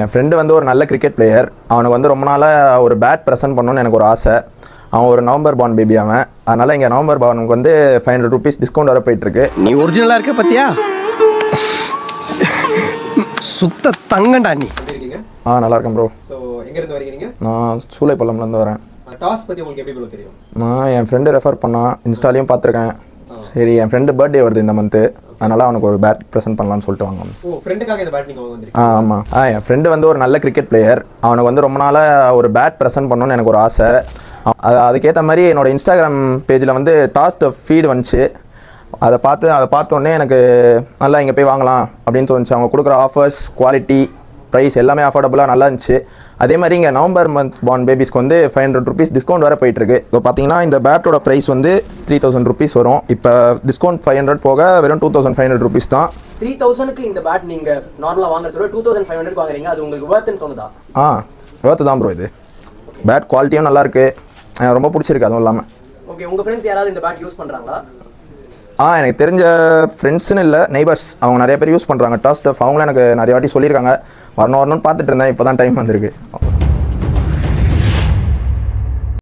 என் friend வந்து ஒரு நல்ல கிரிக்கெட் பிளேயர். அவனுக்கு வந்து ரொம்ப நாளாக ஒரு பேட் ப்ரெசென்ட் பண்ணணும்னு எனக்கு ஒரு ஆசை. அவன் ஒரு நவம்பர் பார்ன் பேபி அவன். அதனால் இங்கே நவம்பர் பார்னுக்கு வந்து 500 ருபீஸ் டிஸ்கவுண்ட் வர போயிட்டுருக்கு. நீ ஒரிஜினலாக இருக்க பார்த்தியா? சுத்த தங்கண்டா நீ. நல்லா இருக்கேன் ப்ரோ. ஸோ எங்கேருந்து வரீங்க நீங்கள்? நான் சூளைப்பள்ளம்லேருந்து வரேன். டாஸ் பற்றி உங்களுக்கு எப்படி ப்ரோ தெரியும்? நான் என் ஃப்ரெண்டு ரெஃபர் பண்ணான், இன்ஸ்டாலையும் பார்த்துருக்கேன். சரி, என் ஃப்ரெண்டு பர்த்டே வருது இந்த மந்த்து, அதனால் அவனுக்கு ஒரு பேட் ப்ரெசென்ட் பண்ணலான்னு சொல்லிட்டு வாங்க. ஓ, ஃப்ரெண்டுக்காக இந்த பேட் நீங்கள் வந்துருக்கீங்க? ஆமாம். என் ஃப்ரெண்டு வந்து ஒரு நல்ல கிரிக்கெட் பிளேயர். அவனுக்கு வந்து ரொம்ப நாளாக ஒரு பேட் ப்ரெசென்ட் பண்ணணும்னு எனக்கு ஒரு ஆசை. அதுக்கேற்ற மாதிரி என்னோடய இன்ஸ்டாகிராம் பேஜில் வந்து டாஸ்ட் ஃபீடு வந்துச்சு. அதை பார்த்தோன்னே எனக்கு நல்லா இங்கே போய் வாங்கலாம் அப்படின்னு தோணுச்சு. அவங்க கொடுக்குற ஆஃபர்ஸ், குவாலிட்டி, ப்ரைஸ் எல்லாமே அஃபோர்டபுளாக நல்லா இருந்துச்சு. அதே மாதிரி இங்கே நவம்பர் மந்த் பார்ன் பேபிஸ்க்கு வந்து 500 ருபீஸ் டிஸ்கவுண்ட் வர போயிட்டுருக்கு. இப்போ பார்த்தீங்கன்னா இந்த பேட்டோட ப்ரைஸ் வந்து 3000 ருபீஸ் வரும். இப்போ டிஸ்கவுண்ட் 500 போக வெறும் 2500 ருபீஸ் தான். 3000க்கு இந்த பேட் நீங்கள் நார்மலாக வாங்குறதோட 2500 வாங்குறீங்க. அது உங்களுக்கு வேர்த்துன்னு தோணுதா? வேர்த்து தான் ப்ரோ. இது பேட் குவாலிட்டியும் நல்லாயிருக்கு, எனக்கு ரொம்ப பிடிச்சிருக்கு. அதுவும் இல்லாமல் ஓகே, உங்கள் ஃப்ரெண்ட்ஸ் யாராவது இந்த பேட் யூஸ் பண்ணுறாங்களா? எனக்கு தெரிஞ்ச ஃப்ரெண்ட்ஸ்னு இல்லை, நெய்பர்ஸ் அவங்க நிறைய பேர் யூஸ் பண்ணுறாங்க டாஸ்டஃப். அவங்களும் எனக்கு நிறைய வாட்டி சொல்லியிருக்காங்க. வரணும்னு பார்த்துட்டு இருந்தேன், இப்போ தான் டைம் வந்திருக்கு.